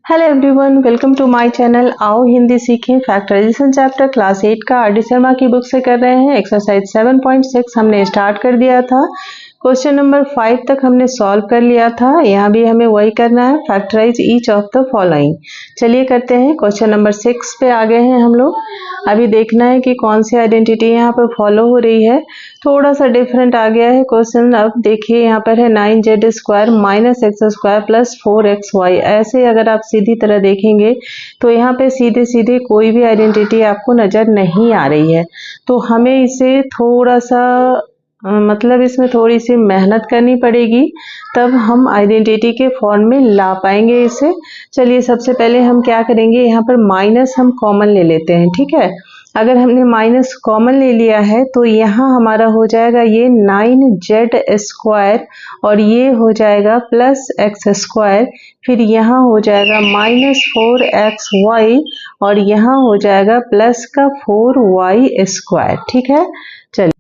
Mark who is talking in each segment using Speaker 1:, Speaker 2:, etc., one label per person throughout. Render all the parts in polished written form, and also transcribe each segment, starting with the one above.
Speaker 1: Hello everyone, welcome to my channel. आओ हिंदी सीखें। Factorisation chapter class 8 का आर डी शर्मा की बुक से कर रहे हैं। एक्सरसाइज 7.6 हमने स्टार्ट कर दिया था। क्वेश्चन नंबर 5 तक हमने सॉल्व कर लिया था। यहाँ भी हमें वही करना है, factorise each of the following. चलिए करते हैं। क्वेश्चन नंबर 6 पे आ गए हैं हम लोग। अभी देखना है कि कौन सी आइडेंटिटी यहाँ पर फॉलो हो रही है। थोड़ा सा डिफरेंट आ गया है क्वेश्चन। अब देखिए यहाँ पर है 9z square minus x square plus 4xy। ऐसे अगर आप सीधी तरह देखेंगे तो यहाँ पे सीधे सीधे कोई भी आइडेंटिटी आपको नजर नहीं आ रही है। तो हमें इसे थोड़ा सा मतलब इसमें थोड़ी सी मेहनत करनी पड़ेगी, तब हम आइडेंटिटी के फॉर्म में ला पाएंगे इसे। चलिए सबसे पहले हम क्या करेंगे, यहाँ पर माइनस हम कॉमन ले लेते हैं। ठीक है, अगर हमने माइनस कॉमन ले लिया है तो यहाँ हमारा हो जाएगा ये 9z स्क्वायर और ये हो जाएगा प्लस एक्स स्क्वायर। फिर यहाँ हो जाएगा माइनस 4xy और यहाँ हो जाएगा प्लस का 4y स्क्वायर। ठीक है, चलिए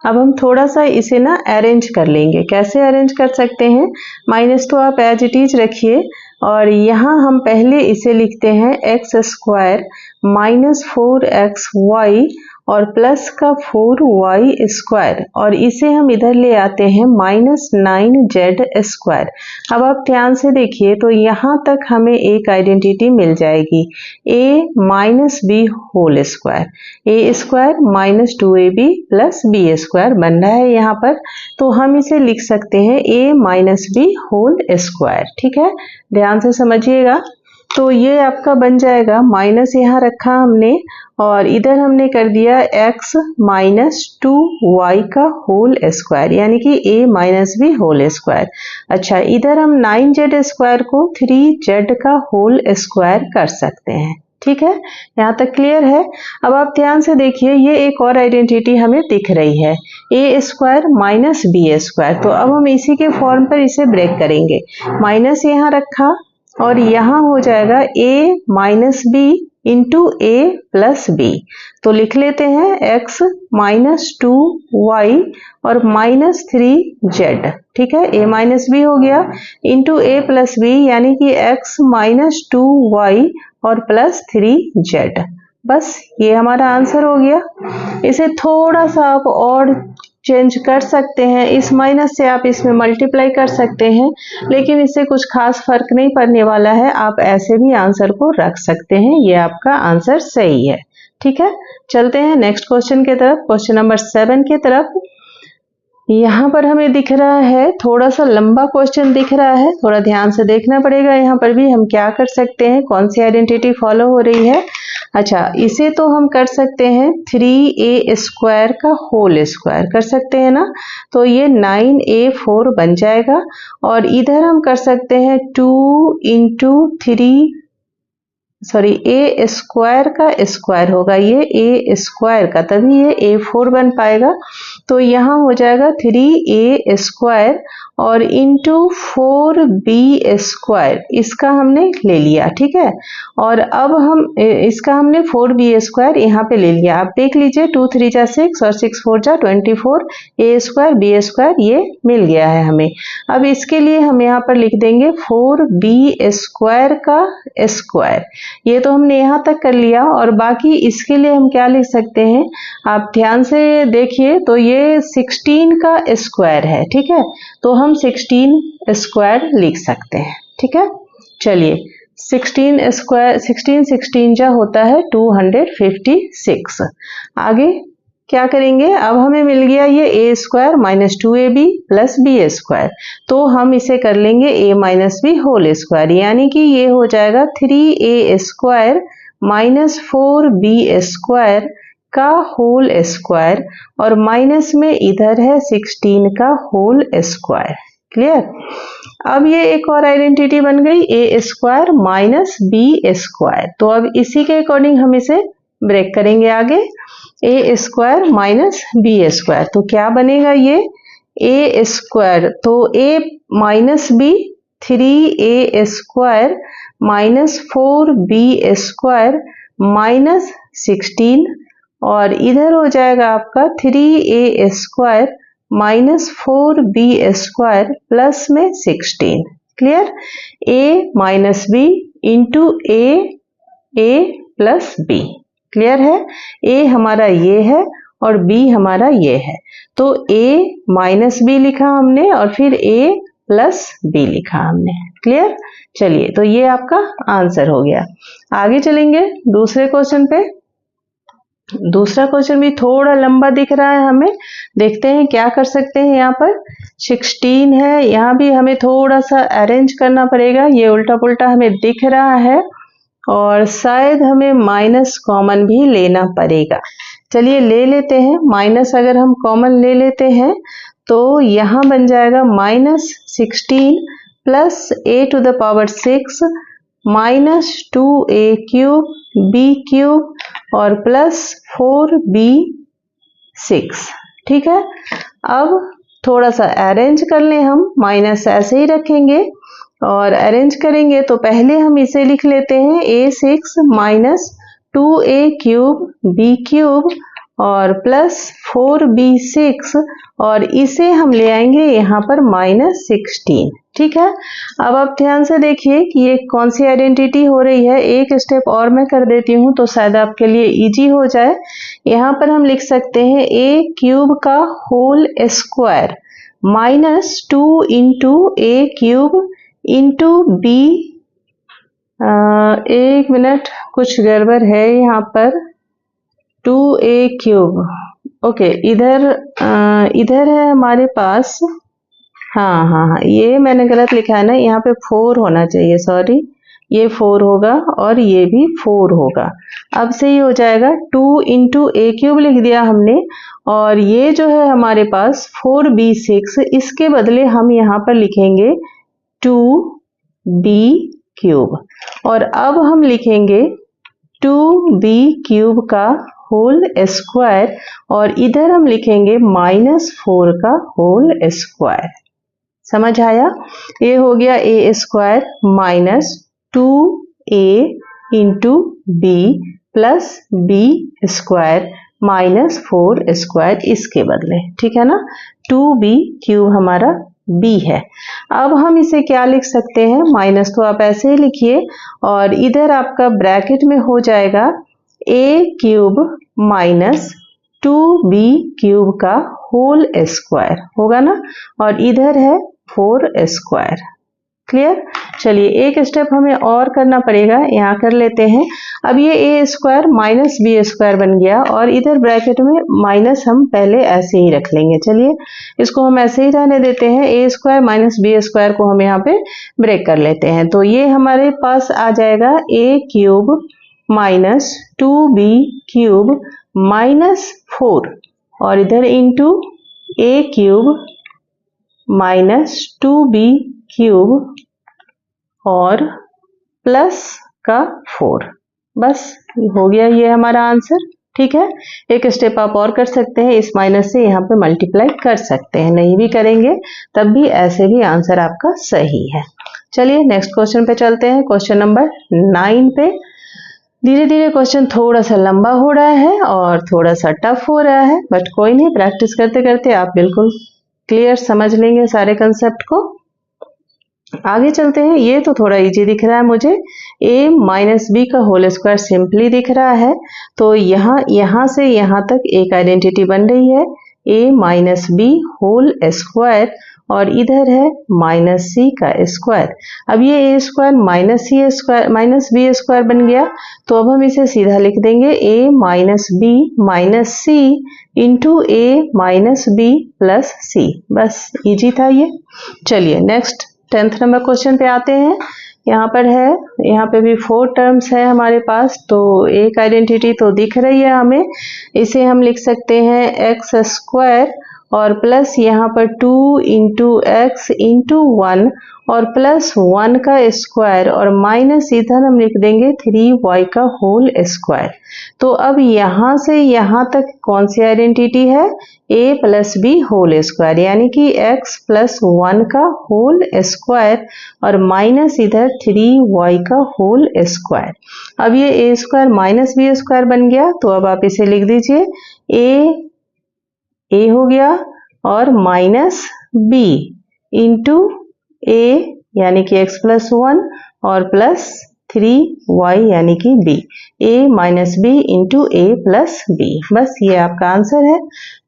Speaker 1: अब हम थोड़ा सा इसे ना अरेंज कर लेंगे। कैसे अरेंज कर सकते हैं, माइनस तो आप एज इट इज रखिए और यहाँ हम पहले इसे लिखते हैं एक्स स्क्वायर माइनस 4xy और प्लस का 4y स्क्वायर और इसे हम इधर ले आते हैं माइनस 9z स्क्वायर। अब आप ध्यान से देखिए तो यहाँ तक हमें एक आइडेंटिटी मिल जाएगी, a minus B whole square. A square minus 2ab plus B square बन रहा है यहाँ पर, तो हम इसे लिख सकते हैं a minus B whole square. ठीक है, ध्यान से समझिएगा। तो ये आपका बन जाएगा, माइनस यहाँ रखा हमने और इधर हमने कर दिया x माइनस 2y का होल स्क्वायर, यानी कि a minus B whole square. अच्छा, इधर हम 9z स्क्वायर को 3z का होल स्क्वायर कर सकते हैं। ठीक है, यहाँ तक क्लियर है। अब आप ध्यान से देखिए, ये एक और आइडेंटिटी हमें दिख रही है, a square minus B square. तो अब हम इसी के फॉर्म पर इसे ब्रेक करेंगे। माइनस यहाँ रखा और यहाँ हो जाएगा a minus B into A plus B. तो लिख लेते हैं x माइनस 2y और माइनस 3z। ठीक है, a माइनस बी हो गया इंटू ए प्लस बी, यानी कि x माइनस 2y और प्लस 3z। बस ये हमारा आंसर हो गया। इसे थोड़ा सा आप और चेंज कर सकते हैं, इस माइनस से आप इसमें मल्टीप्लाई कर सकते हैं, लेकिन इससे कुछ खास फर्क नहीं पड़ने वाला है। आप ऐसे भी आंसर को रख सकते हैं, ये आपका आंसर सही है। ठीक है, चलते हैं नेक्स्ट क्वेश्चन की तरफ, क्वेश्चन नंबर 7 की तरफ। यहाँ पर हमें दिख रहा है, थोड़ा सा लंबा क्वेश्चन दिख रहा है, थोड़ा ध्यान से देखना पड़ेगा। यहाँ पर भी हम क्या कर सकते हैं, कौन सी आइडेंटिटी फॉलो हो रही है। अच्छा, इसे तो हम कर सकते हैं 3a स्क्वायर का होल स्क्वायर कर सकते हैं ना, तो ये 9a4 बन जाएगा। और इधर हम कर सकते हैं 2 इंटू 3 सॉरी ए स्क्वायर का स्क्वायर होगा, ये ए स्क्वायर का, तभी ये a4 बन पाएगा। तो यहाँ हो जाएगा 3a स्क्वायर और इंटू 4b स्क्वायर, इसका हमने ले लिया। ठीक है, और अब हम इसका हमने 4b स्क्वायर यहाँ पे ले लिया। आप देख लीजिए 2 3 जा 6 और 6 4 जा 24, a स्क्वायर b स्क्वायर ये मिल गया है हमें। अब इसके लिए हम यहाँ पर लिख देंगे 4b स्क्वायर का स्क्वायर। ये तो हमने यहाँ तक कर लिया और बाकी इसके लिए हम क्या लिख सकते हैं, आप ध्यान से देखिए तो ये 16 का स्क्वायर है। ठीक है, तो हम 16 स्क्वायर लिख सकते हैं। ठीक है, चलिए 16 स्क्वायर 16 जा होता है 256। आगे क्या करेंगे, अब हमें मिल गया ये a square minus 2ab plus B square, तो हम इसे कर लेंगे a minus B whole square, यानी कि ये हो जाएगा 3a square minus 4b square का होल स्क्वायर और माइनस में इधर है 16 का होल स्क्वायर। क्लियर। अब ये एक और आइडेंटिटी बन गई a square minus B square, तो अब इसी के अकॉर्डिंग हम इसे ब्रेक करेंगे आगे, a square minus B square. तो क्या बनेगा ये a स्क्वायर, तो a minus B 3a square minus 4b square minus 16 और इधर हो जाएगा आपका 3a square minus 4b square plus में 16। Clear, a minus B into A plus B. Clear है? ए हमारा ये है और बी हमारा ये है, तो a माइनस बी लिखा हमने और फिर a प्लस बी लिखा हमने। क्लियर? चलिए, तो ये आपका आंसर हो गया। आगे चलेंगे दूसरे क्वेश्चन पे। दूसरा क्वेश्चन भी थोड़ा लंबा दिख रहा है हमें, देखते हैं क्या कर सकते हैं। यहाँ पर 16 है, यहाँ भी हमें थोड़ा सा अरेंज करना पड़ेगा, ये उल्टा पुल्टा हमें दिख रहा है और शायद हमें माइनस कॉमन भी लेना पड़ेगा। चलिए ले लेते हैं, माइनस अगर हम कॉमन ले लेते हैं तो यहाँ बन जाएगा -16 plus a to the power 6 minus 2a cube b cube और प्लस 4b6। ठीक है, अब थोड़ा सा अरेंज कर लें हम, माइनस ऐसे ही रखेंगे और अरेंज करेंगे तो पहले हम इसे लिख लेते हैं a6 minus 2a cube b cube और प्लस 4b6 और इसे हम ले आएंगे यहाँ पर -16। ठीक है, अब आप ध्यान से देखिए कि ये कौन सी आइडेंटिटी हो रही है। एक स्टेप और मैं कर देती हूँ तो शायद आपके लिए इजी हो जाए। यहाँ पर हम लिख सकते हैं a क्यूब का whole square minus 2 into a cube into b। एक मिनट, कुछ गड़बड़ है यहाँ पर। 2a क्यूब, ओके, इधर है हमारे पास। हाँ, ये मैंने गलत लिखा है ना, यहाँ पे 4 होना चाहिए, सॉरी, ये 4 होगा और ये भी 4 होगा। अब सही हो जाएगा। 2 इंटू ए क्यूब लिख दिया हमने और ये जो है हमारे पास 4b6, इसके बदले हम यहाँ पर लिखेंगे 2b क्यूब और अब हम लिखेंगे 2b क्यूब का होल स्क्वायर और इधर हम लिखेंगे -4 का होल स्क्वायर। समझ आया? ये हो गया a square minus 2a into B plus b square minus 4 square इसके बदले। ठीक है ना, 2b क्यूब हमारा b है। अब हम इसे क्या लिख सकते हैं, माइनस तो आप ऐसे ही लिखिए और इधर आपका ब्रैकेट में हो जाएगा a cube minus 2b cube का होल स्क्वायर होगा ना, और इधर है 4 स्क्वायर। क्लियर? चलिए एक स्टेप हमें और करना पड़ेगा, यहाँ कर लेते हैं। अब ये a square minus b square बन गया और इधर ब्रैकेट में माइनस हम पहले ऐसे ही रख लेंगे। चलिए इसको हम ऐसे ही रहने देते हैं, a square minus b square को हम यहाँ पे ब्रेक कर लेते हैं। तो ये हमारे पास आ जाएगा a cube minus 2b cube minus 4 और इधर into a cube minus 2b cube और प्लस का 4। बस हो गया ये हमारा आंसर। ठीक है, एक स्टेप आप और कर सकते हैं, इस माइनस से यहाँ पे मल्टीप्लाई कर सकते हैं, नहीं भी करेंगे तब भी ऐसे भी आंसर आपका सही है। चलिए नेक्स्ट क्वेश्चन पे चलते हैं, क्वेश्चन नंबर 9 पे। धीरे धीरे क्वेश्चन थोड़ा सा लंबा हो रहा है और थोड़ा सा टफ हो रहा है, बट कोई नहीं, प्रैक्टिस करते करते आप बिल्कुल क्लियर समझ लेंगे सारे कंसेप्ट को। आगे चलते हैं, ये तो थोड़ा इजी दिख रहा है मुझे, a माइनस बी का होल स्क्वायर सिंपली दिख रहा है, तो यहाँ से यहाँ तक एक आइडेंटिटी बन रही है a minus B whole square और इधर है माइनस सी का स्क्वायर। अब ये a square minus B square बन गया, तो अब हम इसे सीधा लिख देंगे a minus B minus C into a minus B plus C. बस इजी था ये। चलिए नेक्स्ट 10th नंबर क्वेश्चन पे आते हैं। यहाँ पर है, यहाँ पे भी 4 टर्म्स है हमारे पास, तो एक आइडेंटिटी तो दिख रही है हमें, इसे हम लिख सकते हैं एक्स स्क्वायर और प्लस यहाँ पर 2 इंटू एक्स इंटू 1 और प्लस 1 का स्क्वायर और माइनस इधर हम लिख देंगे 3y का होल स्क्वायर। तो अब यहाँ से यहाँ तक कौन सी आइडेंटिटी है, a plus B whole square, यानी कि x प्लस 1 का होल स्क्वायर और माइनस इधर 3y का होल स्क्वायर। अब ये a square minus B square बन गया, तो अब आप इसे लिख दीजिए a हो गया और माइनस b इंटू a यानी कि x प्लस 1 और प्लस 3y यानी कि b, a minus b into a plus b। बस ये आपका आंसर है।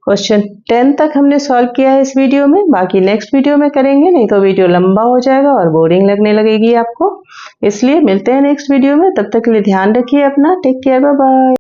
Speaker 1: क्वेश्चन 10 तक हमने सॉल्व किया है इस वीडियो में, बाकी नेक्स्ट वीडियो में करेंगे, नहीं तो वीडियो लंबा हो जाएगा और बोरिंग लगने लगेगी आपको। इसलिए मिलते हैं नेक्स्ट वीडियो में, तब तक के लिए ध्यान रखिए अपना। Take care, bye bye.